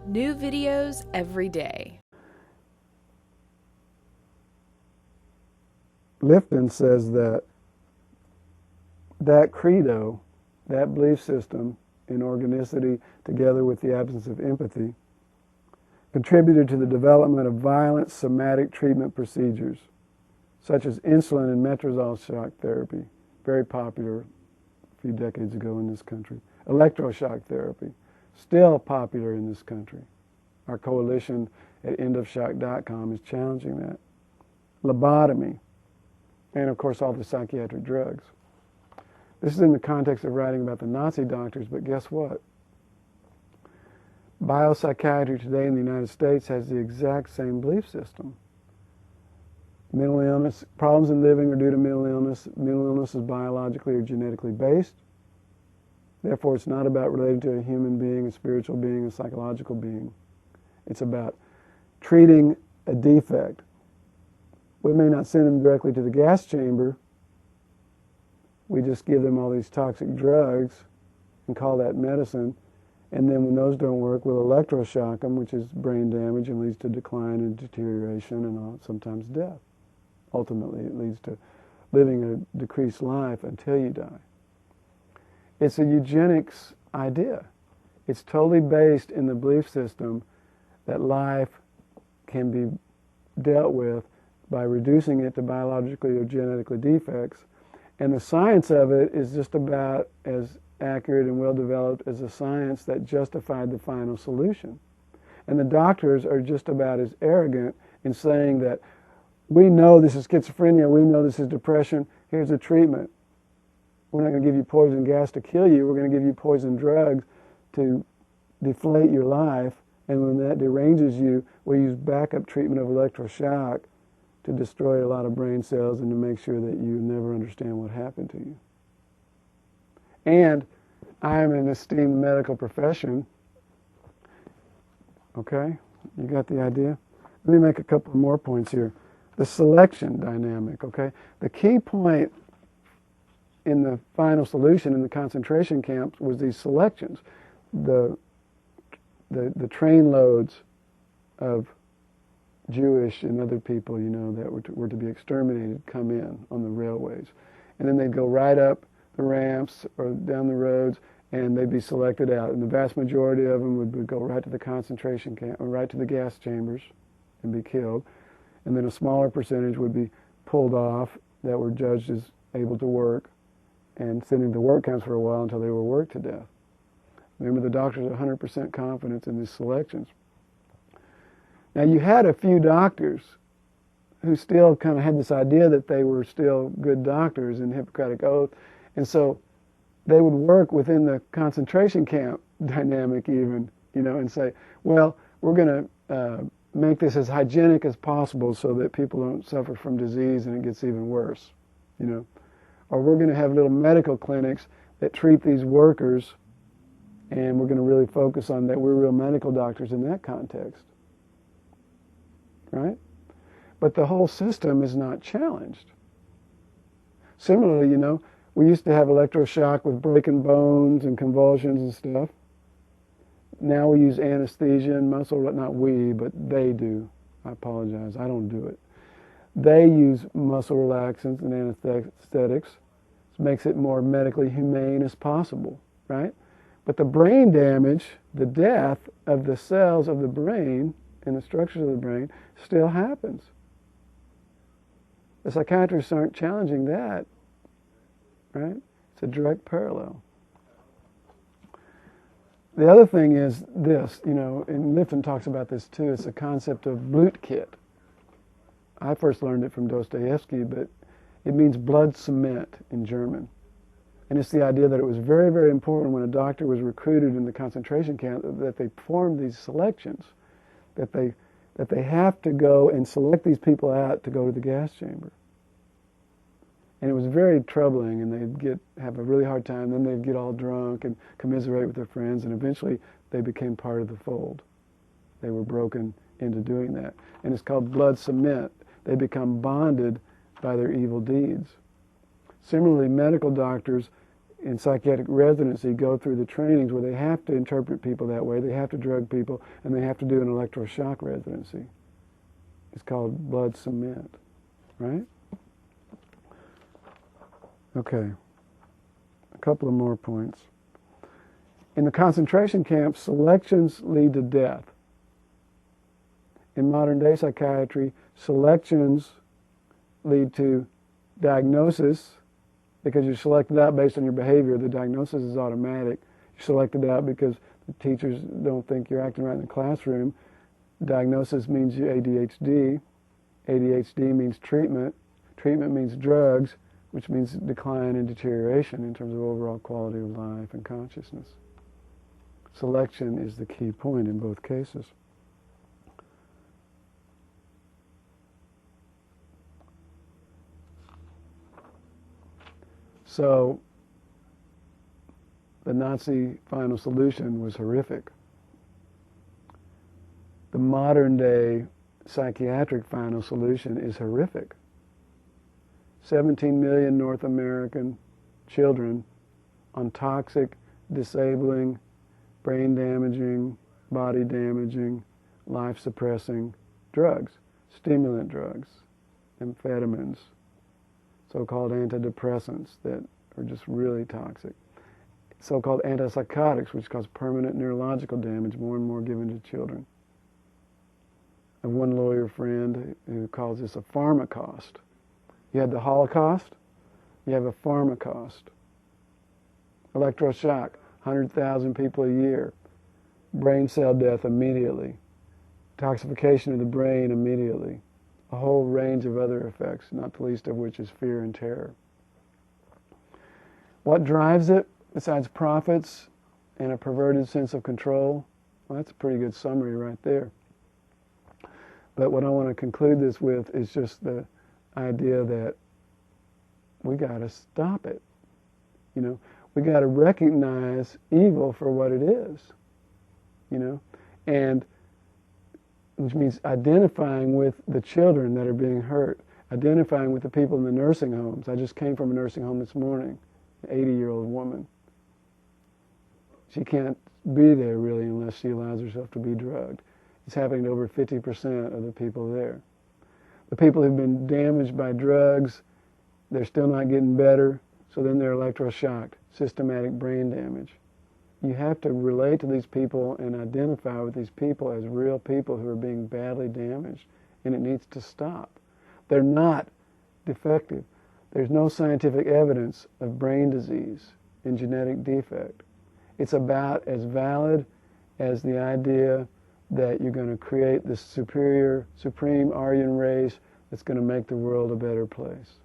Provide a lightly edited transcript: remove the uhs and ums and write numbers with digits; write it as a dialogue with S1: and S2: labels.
S1: New videos every day.
S2: Lifton says that credo, that belief system in organicity together with the absence of empathy, contributed to the development of violent somatic treatment procedures, such as insulin and metrazole shock therapy, very popular a few decades ago in this country. Electroshock therapy, still popular in this country. Our coalition at endofshock.com is challenging that. Lobotomy, and of course all the psychiatric drugs. This is in the context of writing about the Nazi doctors, but guess what? Biopsychiatry today in the United States has the exact same belief system. Mental illness, problems in living are due to mental illness. Mental illness is biologically or genetically based. Therefore, it's not about relating to a human being, a spiritual being, a psychological being. It's about treating a defect. We may not send them directly to the gas chamber. We just give them all these toxic drugs and call that medicine. And then when those don't work, we'll electroshock them, which is brain damage and leads to decline and deterioration and sometimes death. Ultimately, it leads to living a decreased life until you die. It's a eugenics idea. It's totally based in the belief system that life can be dealt with by reducing it to biologically or genetically defects. And the science of it is just about as accurate and well developed as the science that justified the final solution. And the doctors are just about as arrogant in saying that we know this is schizophrenia, we know this is depression, here's a treatment. We're not going to give you poison gas to kill you, we're going to give you poison drugs to deflate your life, and when that deranges you, we'll use backup treatment of electroshock to destroy a lot of brain cells and to make sure that you never understand what happened to you. And I am an esteemed medical profession. Okay? You got the idea? Let me make a couple more points here. The selection dynamic, okay? The key point in the final solution in the concentration camps was these selections. The train loads of Jewish and other people, you know, that were to be exterminated come in on the railways. And then they'd go right up the ramps or down the roads, and they'd be selected out. And the vast majority of them would go right to the concentration camp, or right to the gas chambers and be killed. And then a smaller percentage would be pulled off that were judged as able to work and sent into work camps for a while until they were worked to death. Remember, the doctors had 100% confidence in these selections. Now, you had a few doctors who still kind of had this idea that they were still good doctors in Hippocratic Oath, and so they would work within the concentration camp dynamic even, you know, and say, well, we're going to make this as hygienic as possible so that people don't suffer from disease and it gets even worse, you know. Or we're going to have little medical clinics that treat these workers, and we're going to really focus on that. We're real medical doctors in that context, right? But the whole system is not challenged. Similarly, you know, we used to have electroshock with breaking bones and convulsions and stuff. Now we use anesthesia and muscle, not we, but they do. I apologize, I don't do it. They use muscle relaxants and anesthetics. It makes it more medically humane as possible, right? But the brain damage, the death of the cells of the brain and the structures of the brain still happens. The psychiatrists aren't challenging that, right? It's a direct parallel. The other thing is this, you know, and Lifton talks about this too, it's the concept of Blutkit. I first learned it from Dostoevsky, but it means blood cement in German. And it's the idea that it was very, very important when a doctor was recruited in the concentration camp that they formed these selections, that they have to go and select these people out to go to the gas chamber. And it was very troubling, and they'd have a really hard time. Then they'd get all drunk and commiserate with their friends, and eventually they became part of the fold. They were broken into doing that. And it's called blood cement. They become bonded by their evil deeds. Similarly, medical doctors in psychiatric residency go through the trainings where they have to interpret people that way, they have to drug people, and they have to do an electroshock residency. It's called blood cement, right? Okay, a couple of more points. In the concentration camps, selections lead to death. In modern day psychiatry, selections lead to diagnosis, because you're selected out based on your behavior. The diagnosis is automatic. You're selected out because the teachers don't think you're acting right in the classroom. Diagnosis means you ADHD. ADHD means treatment. Treatment means drugs, which means decline and deterioration in terms of overall quality of life and consciousness. Selection is the key point in both cases. So the Nazi final solution was horrific. The modern day psychiatric final solution is horrific. 17 million North American children on toxic, disabling, brain damaging, body damaging, life suppressing drugs, stimulant drugs, amphetamines, so-called antidepressants that are just really toxic, so-called antipsychotics, which cause permanent neurological damage, more and more given to children. I have one lawyer friend who calls this a pharmacost. You had the Holocaust, you have a pharmacost. Electroshock, 100,000 people a year. Brain cell death immediately. Toxification of the brain immediately. A whole range of other effects, not the least of which is fear and terror. What drives it, besides profits and a perverted sense of control? Well, that's a pretty good summary right there. But what I want to conclude this with is just the idea that we got to stop it. You know, we got to recognize evil for what it is. You know, and which means identifying with the children that are being hurt, identifying with the people in the nursing homes. I just came from a nursing home this morning, an 80-year-old woman. She can't be there really unless she allows herself to be drugged. It's happening to over 50% of the people there. The people who've been damaged by drugs, they're still not getting better, so then they're electroshocked, systematic brain damage. You have to relate to these people and identify with these people as real people who are being badly damaged, and it needs to stop. They're not defective. There's no scientific evidence of brain disease and genetic defect. It's about as valid as the idea that you're going to create this superior, supreme Aryan race that's going to make the world a better place.